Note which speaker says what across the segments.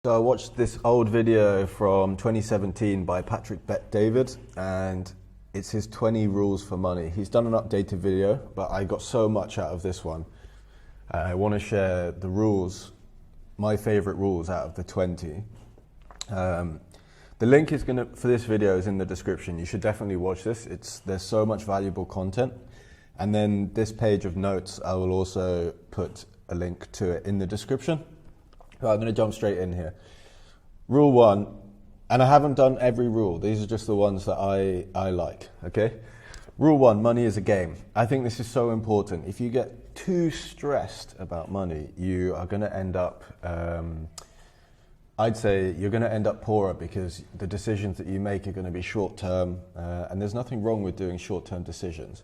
Speaker 1: So I watched this old video from 2017 by Patrick Bet-David, and it's his 20 rules for money. He's done an updated video, but I got so much out of this one. I want to share the rules, my favorite rules out of the 20. The link for this video is in the description. You should definitely watch this. There's so much valuable content. And then this page of notes, I will also put a link to it in the description. Right, I'm going to jump straight in here. Rule 1, and I haven't done every rule. These are just the ones that I like, okay? Rule 1, money is a game. I think this is so important. If you get too stressed about money, you are going to end up, I'd say you're going to end up poorer because the decisions that you make are going to be short-term, and there's nothing wrong with doing short-term decisions.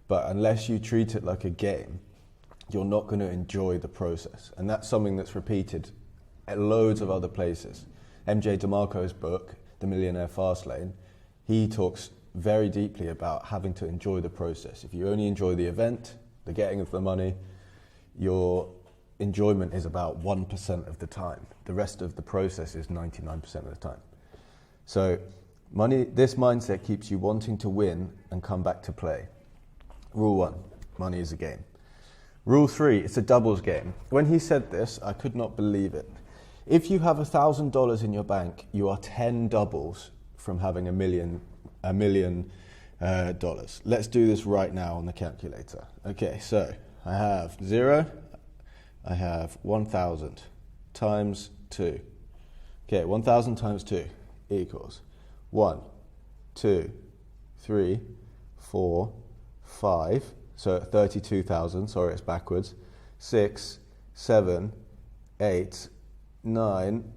Speaker 1: But unless you treat it like a game, you're not going to enjoy the process. And that's something that's repeated at loads of other places. MJ DeMarco's book, The Millionaire Fastlane, he talks very deeply about having to enjoy the process. If you only enjoy the event, the getting of the money, your enjoyment is about 1% of the time. The rest of the process is 99% of the time. So this mindset keeps you wanting to win and come back to play. Rule 1, money is a game. Rule 3, it's a doubles game. When he said this, I could not believe it. If you have $1,000 in your bank, you are 10 doubles from having $1 million. Let's do this right now on the calculator. Okay, so I have 0, I have 1,000 times 2. Okay, 1,000 times 2 equals 1, 2, 3, 4, 5. So 32,000, sorry, it's backwards. 6, 7, 8, 9,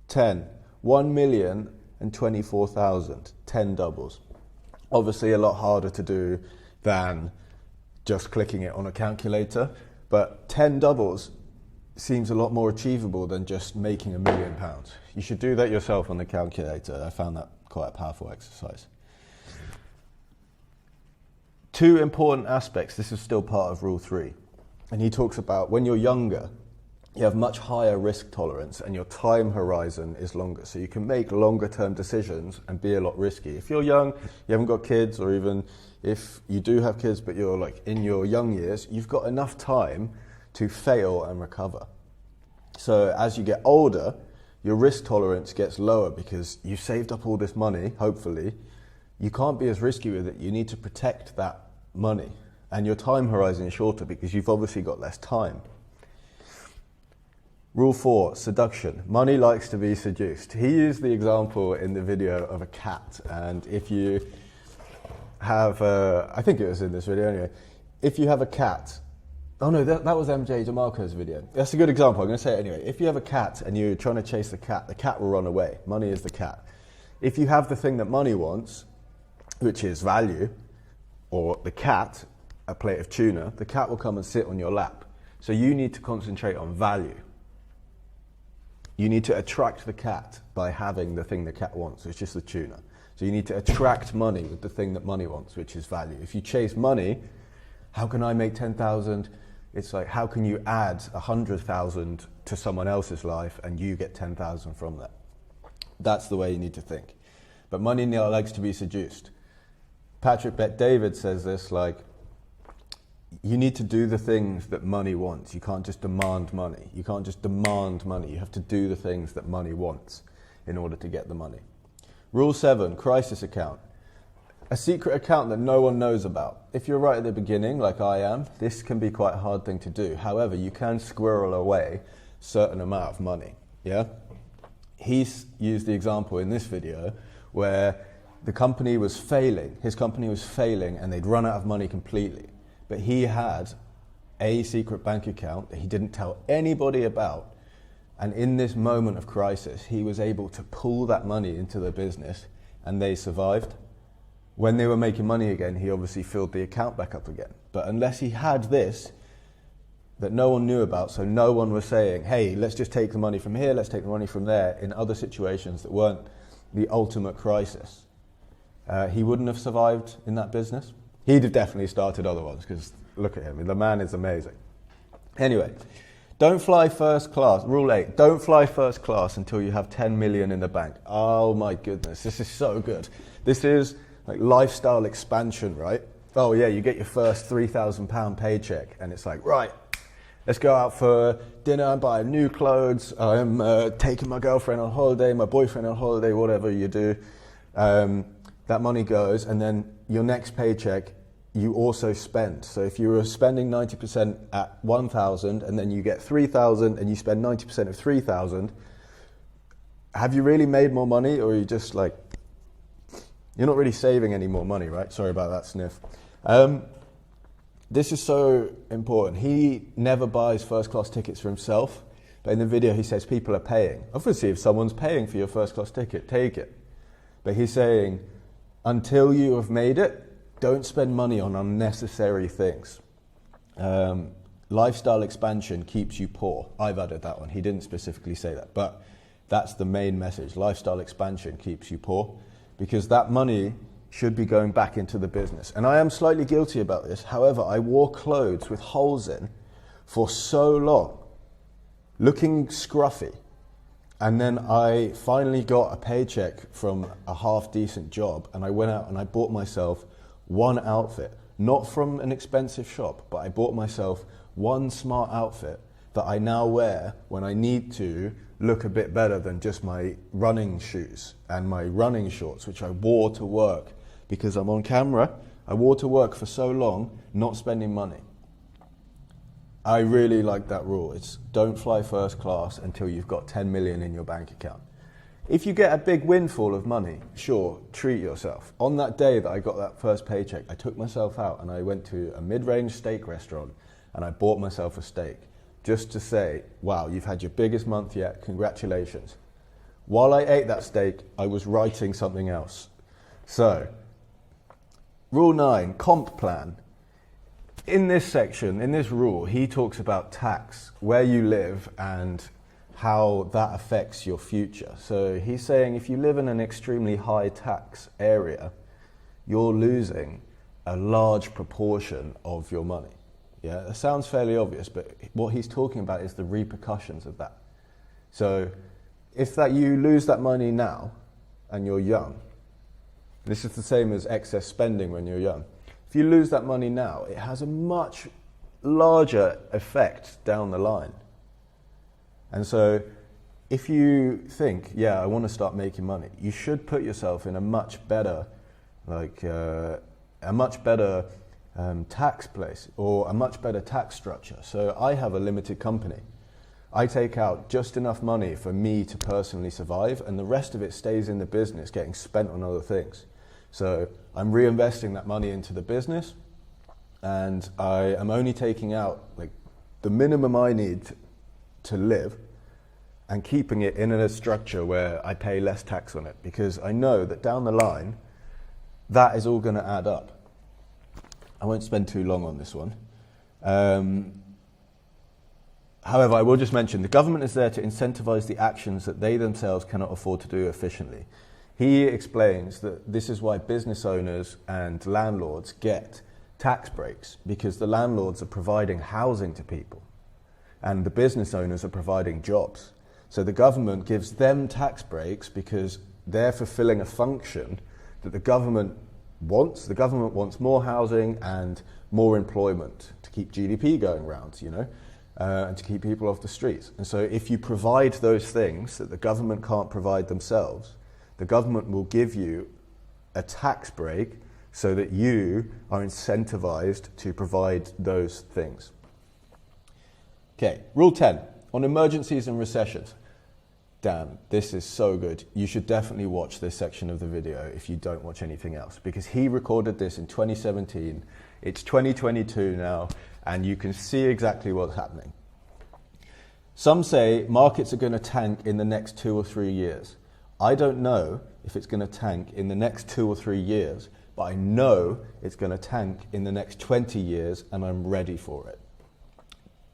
Speaker 1: 10. 1,024,000, 10 doubles. Obviously a lot harder to do than just clicking it on a calculator, but 10 doubles seems a lot more achievable than just making £1 million. You should do that yourself on the calculator. I found that quite a powerful exercise. 2 important aspects, this is still part of rule 3. And he talks about when you're younger, you have much higher risk tolerance and your time horizon is longer. So you can make longer term decisions and be a lot risky. If you're young, you haven't got kids, or even if you do have kids, but you're like in your young years, you've got enough time to fail and recover. So as you get older, your risk tolerance gets lower because you've saved up all this money, hopefully. You can't be as risky with it. You need to protect that money. And your time horizon is shorter because you've obviously got less time. Rule 4, seduction. Money likes to be seduced. He used the example in the video of a cat. And if you have, I think it was in this video anyway, if you have a cat, oh no, that was MJ DeMarco's video. That's a good example, I'm going to say it anyway. If you have a cat and you're trying to chase the cat will run away. Money is the cat. If you have the thing that money wants, which is value, or the cat, a plate of tuna, the cat will come and sit on your lap. So you need to concentrate on value. You need to attract the cat by having the thing the cat wants, which is the tuna. So you need to attract money with the thing that money wants, which is value. If you chase money, how can I make 10,000? It's like, how can you add 100,000 to someone else's life and you get 10,000 from that? That's the way you need to think. But money now likes to be seduced. Patrick Bet-David says this, like, you need to do the things that money wants. You can't just demand money. You can't just demand money. You have to do the things that money wants in order to get the money. Rule 7, crisis account. A secret account that no one knows about. If you're right at the beginning, like I am, this can be quite a hard thing to do. However, you can squirrel away a certain amount of money, yeah? He's used the example in this video where the company was failing, his company was failing and they'd run out of money completely. But he had a secret bank account that he didn't tell anybody about. And in this moment of crisis, he was able to pull that money into the business and they survived. When they were making money again, he obviously filled the account back up again. But unless he had this that no one knew about, so no one was saying, hey, let's just take the money from here, let's take the money from there, in other situations that weren't the ultimate crisis, he wouldn't have survived in that business. He'd have definitely started other ones because look at him, the man is amazing. Anyway, Don't fly first class. Rule 8, don't fly first class until you have 10 million in the bank. Oh my goodness, this is so good. This is like lifestyle expansion, right? Oh yeah, you get your first £3,000 paycheck and it's like, right, let's go out for dinner, I'm buying new clothes, I'm taking my girlfriend on holiday, my boyfriend on holiday, whatever you do. That money goes, and then your next paycheck, you also spend. So if you were spending 90% at 1,000 and then you get 3,000 and you spend 90% of 3,000, have you really made more money, or are you just like, you're not really saving any more money, right? Sorry about that sniff. This is so important. He never buys first class tickets for himself, but in the video he says people are paying. Obviously, if someone's paying for your first class ticket, take it. But he's saying, until you have made it, don't spend money on unnecessary things. Lifestyle expansion keeps you poor. I've added that one. He didn't specifically say that, but that's the main message. Lifestyle expansion keeps you poor, because that money should be going back into the business. And I am slightly guilty about this. However, I wore clothes with holes in for so long, looking scruffy. And then I finally got a paycheck from a half-decent job, and I went out and I bought myself one outfit, not from an expensive shop, but I bought myself one smart outfit that I now wear when I need to look a bit better than just my running shoes and my running shorts, which I wore to work because I'm on camera. I wore to work for so long, not spending money. I really like that rule. It's don't fly first class until you've got 10 million in your bank account. If you get a big windfall of money, sure, treat yourself. On that day that I got that first paycheck, I took myself out and I went to a mid-range steak restaurant and I bought myself a steak just to say, wow, you've had your biggest month yet, congratulations. While I ate that steak, I was writing something else. So, rule 9, comp plan. In this section, in this rule, he talks about tax, where you live and how that affects your future. So he's saying if you live in an extremely high tax area, you're losing a large proportion of your money. Yeah, that sounds fairly obvious, but what he's talking about is the repercussions of that. So if you lose that money now and you're young, this is the same as excess spending when you're young. If you lose that money now, it has a much larger effect down the line. And so if you think, yeah, I want to start making money, you should put yourself in a much better, tax place or a much better tax structure. So I have a limited company. I take out just enough money for me to personally survive, and the rest of it stays in the business getting spent on other things. So I'm reinvesting that money into the business, and I am only taking out like the minimum I need to live and keeping it in a structure where I pay less tax on it, because I know that down the line that is all going to add up. I won't spend too long on this one. However, I will just mention the government is there to incentivize the actions that they themselves cannot afford to do efficiently. He explains that this is why business owners and landlords get tax breaks, because the landlords are providing housing to people and the business owners are providing jobs. So the government gives them tax breaks because they're fulfilling a function that the government wants. The government wants more housing and more employment to keep GDP going round, and to keep people off the streets. And so if you provide those things that the government can't provide themselves, the government will give you a tax break so that you are incentivized to provide those things. Okay, rule 10, on emergencies and recessions. Dan, this is so good. You should definitely watch this section of the video if you don't watch anything else, because he recorded this in 2017. It's 2022 now, and you can see exactly what's happening. Some say markets are going to tank in the next 2 or 3 years. I don't know if it's going to tank in the next 2 or 3 years, but I know it's going to tank in the next 20 years, and I'm ready for it.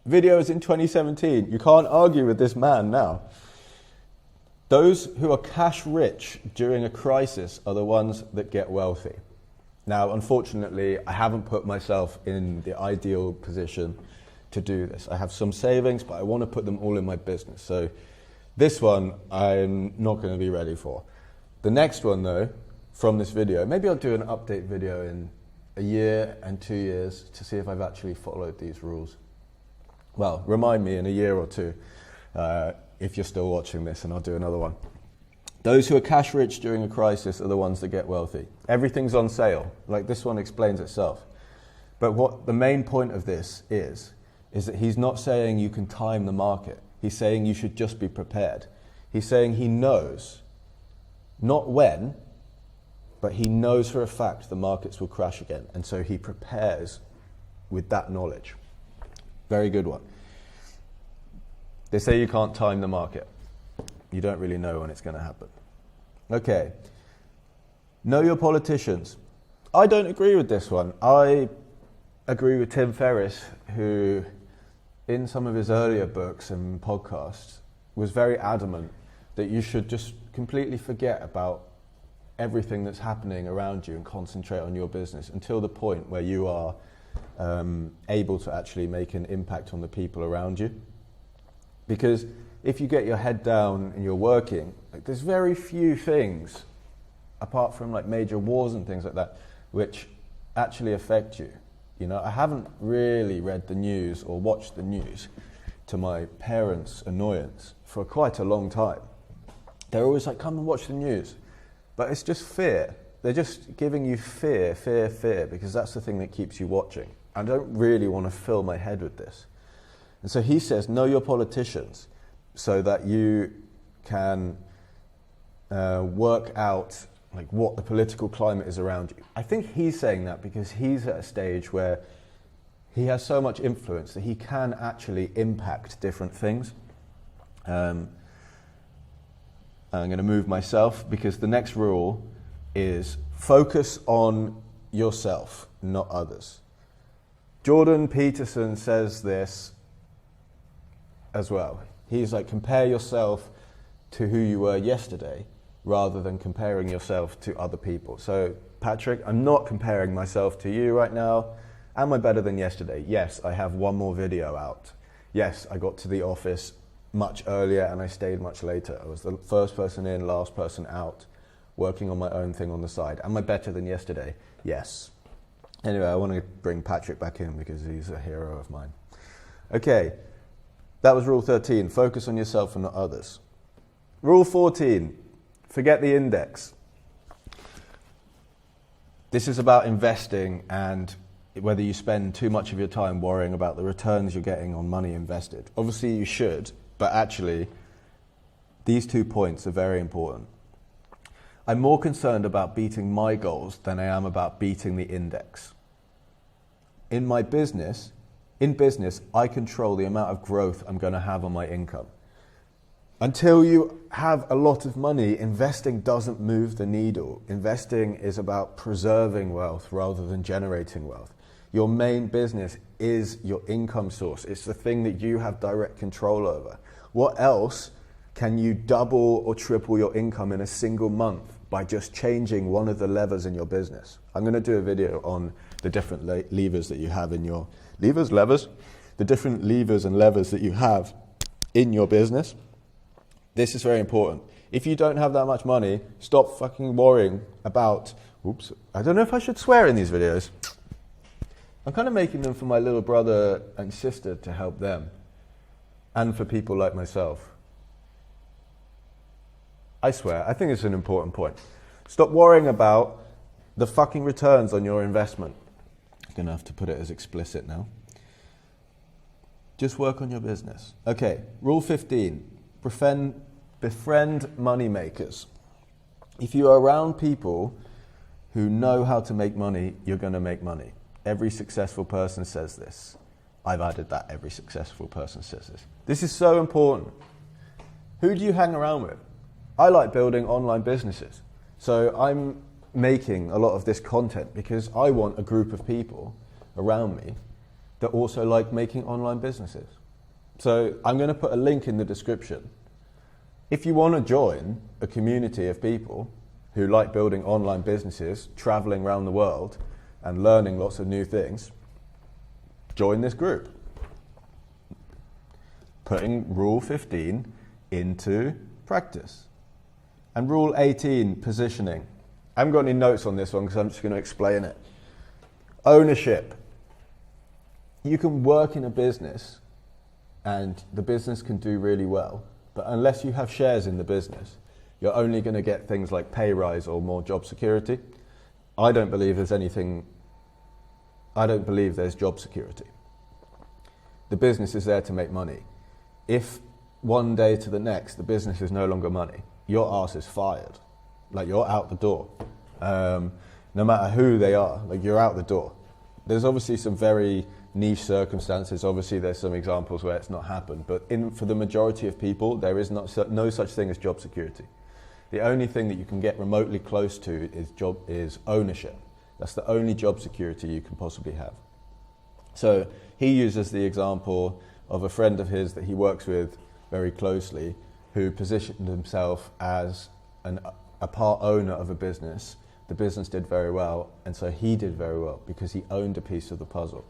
Speaker 1: Videos in 2017. You can't argue with this man now. Those who are cash rich during a crisis are the ones that get wealthy. Now, unfortunately, I haven't put myself in the ideal position to do this. I have some savings, but I want to put them all in my business. So this one I'm not going to be ready for. The next one though, from this video, maybe I'll do an update video in a year and 2 years to see if I've actually followed these rules. Well, remind me in a year or two if you're still watching this, and I'll do another one. Those who are cash rich during a crisis are the ones that get wealthy. Everything's on sale. Like, this one explains itself. But what the main point of this is that he's not saying you can time the market. He's saying you should just be prepared. He's saying he knows, not when, but he knows for a fact the markets will crash again. And so he prepares with that knowledge. Very good one. They say you can't time the market. You don't really know when it's going to happen. Okay. Know your politicians. I don't agree with this one. I agree with Tim Ferriss, who in some of his earlier books and podcasts was very adamant that you should just completely forget about everything that's happening around you and concentrate on your business until the point where you are able to actually make an impact on the people around you. Because if you get your head down and you're working, like, there's very few things, apart from like major wars and things like that, which actually affect you. You know, I haven't really read the news or watched the news to my parents' annoyance for quite a long time. They're always like, come and watch the news. But it's just fear. They're just giving you fear, because that's the thing that keeps you watching. I don't really want to fill my head with this. And so he says, know your politicians so that you can work out like what the political climate is around you. I think he's saying that because he's at a stage where he has so much influence that he can actually impact different things. I'm going to move myself because the next rule is focus on yourself, not others. Jordan Peterson says this as well. He's like, compare yourself to who you were yesterday rather than comparing yourself to other people. So, Patrick, I'm not comparing myself to you right now. Am I better than yesterday? Yes, I have one more video out. Yes, I got to the office much earlier and I stayed much later. I was the first person in, last person out, working on my own thing on the side. Am I better than yesterday? Yes. Anyway, I want to bring Patrick back in because he's a hero of mine. Okay, that was rule 13. Focus on yourself and not others. Rule 14. Forget the index. This is about investing and whether you spend too much of your time worrying about the returns you're getting on money invested. Obviously you should, but actually these 2 points are very important. I'm more concerned about beating my goals than I am about beating the index. In my business, I control the amount of growth I'm going to have on my income. Until you have a lot of money, investing doesn't move the needle. Investing is about preserving wealth rather than generating wealth. Your main business is your income source. It's the thing that you have direct control over. What else can you double or triple your income in a single month by just changing one of the levers in your business? I'm going to do a video on the different levers that you have in your... The different levers and levers that you have in your business. This is very important. If you don't have that much money, stop fucking worrying about... Oops, I don't know if I should swear in these videos. I'm kind of making them for my little brother and sister to help them. And for people like myself. I swear, I think it's an important point. Stop worrying about the fucking returns on your investment. I'm going to have to put it as explicit now. Just work on your business. Okay, rule 15. Befriend money makers. If you are around people who know how to make money, you're going to make money. Every successful person says this. I've added that. Every successful person says this. This is so important. Who do you hang around with? I like building online businesses. So I'm making a lot of this content because I want a group of people around me that also like making online businesses. So I'm going to put a link in the description. If you want to join a community of people who like building online businesses, traveling around the world and learning lots of new things, join this group. putting rule 15 into practice. And rule 18, positioning. I haven't got any notes on this one because I'm just going to explain it. Ownership. You can work in a business and the business can do really well, but unless you have shares in the business, you're only going to get things like pay rise or more job security. I don't believe there's job security. The business is there to make money. If one day to the next the business is no longer money, your ass is fired. Like, you're out the door. No matter who they are, like, you're out the door. There's obviously some very niche circumstances. Obviously there's some examples where it's not happened, but for the majority of people, there is no such thing as job security. The only thing that you can get remotely close to is ownership. That's the only job security you can possibly have. So he uses the example of a friend of his that he works with very closely, who positioned himself as a part owner of a business. The business did very well, and so he did very well because he owned a piece of the puzzle.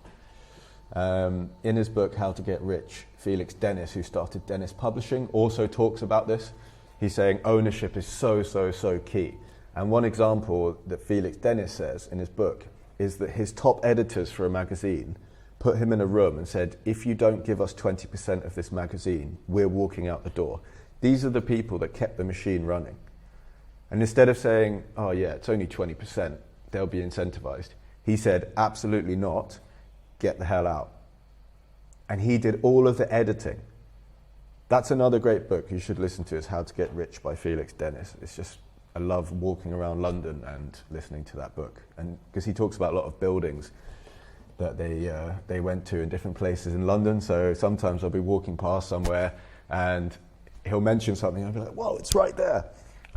Speaker 1: In his book, How to Get Rich, Felix Dennis, who started Dennis Publishing, also talks about this. He's saying ownership is so key. And one example that Felix Dennis says in his book is that his top editors for a magazine put him in a room and said, if you don't give us 20% of this magazine, we're walking out the door. These are the people that kept the machine running. And instead of saying, oh yeah, it's only 20%, they'll be incentivized, he said, absolutely not, get the hell out. And he did all of the editing. That's another great book you should listen to, is How to Get Rich by Felix Dennis. It's just, I love walking around London and listening to that book. And because he talks about a lot of buildings that they went to in different places in London. So sometimes I'll be walking past somewhere and he'll mention something, I'll be like, whoa, it's right there.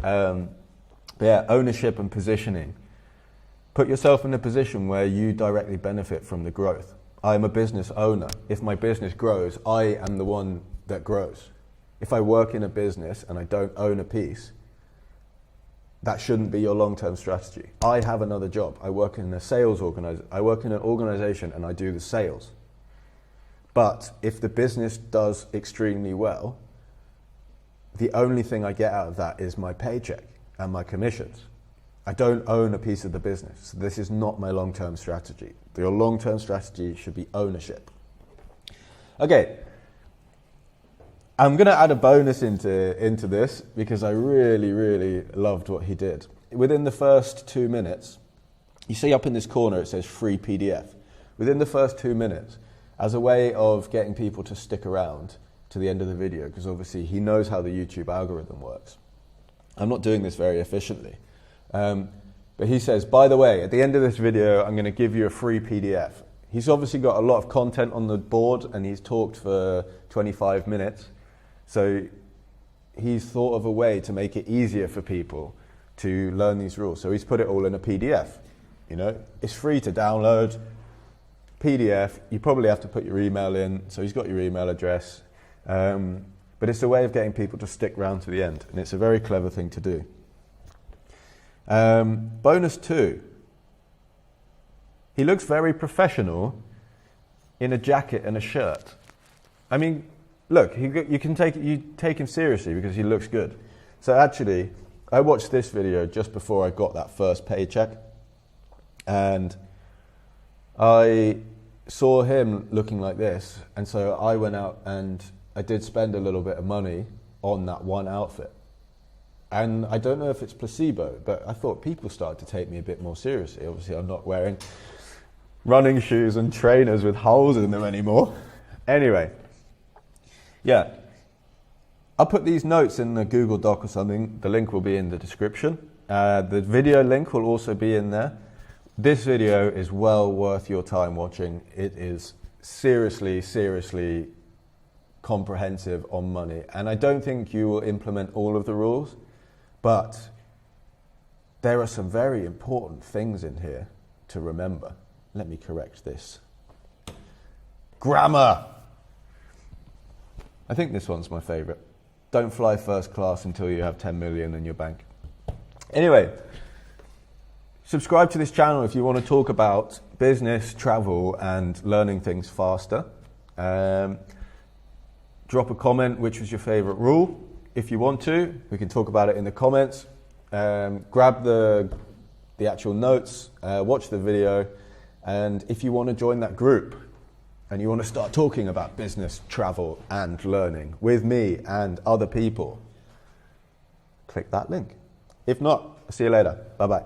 Speaker 1: But yeah, ownership and positioning. Put yourself in a position where you directly benefit from the growth. I'm a business owner. If my business grows, I am the one that grows. If I work in a business and I don't own a piece, that shouldn't be your long-term strategy. I have another job. I work in I work in an organization and I do the sales. But if the business does extremely well, the only thing I get out of that is my paycheck and my commissions. I don't own a piece of the business. So this is not my long-term strategy. Your long-term strategy should be ownership. Okay. I'm going to add a bonus into this because I really loved what he did. Within the first 2 minutes, you see up in this corner it says free PDF. Within the first 2 minutes, as a way of getting people to stick around to the end of the video, because obviously he knows how the YouTube algorithm works. I'm not doing this very efficiently. But he says, by the way, at the end of this video, I'm going to give you a free PDF. He's obviously got a lot of content on the board and he's talked for 25 minutes. So he's thought of a way to make it easier for people to learn these rules. So he's put it all in a PDF. You know, it's free to download. PDF, you probably have to put your email in. So he's got your email address. But it's a way of getting people to stick around to the end. And it's a very clever thing to do. Bonus 2. He looks very professional in a jacket and a shirt. I mean, look, you take him seriously because he looks good. So actually, I watched this video just before I got that first paycheck. And I saw him looking like this. And so I went out and I did spend a little bit of money on that one outfit. And I don't know if it's placebo, but I thought people started to take me a bit more seriously. Obviously, I'm not wearing running shoes and trainers with holes in them anymore. Anyway, yeah. I'll put these notes in the Google Doc or something. The link will be in the description. The video link will also be in there. This video is well worth your time watching. It is seriously comprehensive on money. And I don't think you will implement all of the rules. But there are some very important things in here to remember. Let me correct this. Grammar. I think this one's my favorite. Don't fly first class until you have 10 million in your bank. Anyway, subscribe to this channel if you want to talk about business, travel, and learning things faster. Drop a comment, which was your favorite rule. If you want to, we can talk about it in the comments. Grab the actual notes, watch the video, and if you want to join that group and you want to start talking about business, travel, and learning with me and other people, click that link. If not, I'll see you later. Bye-bye.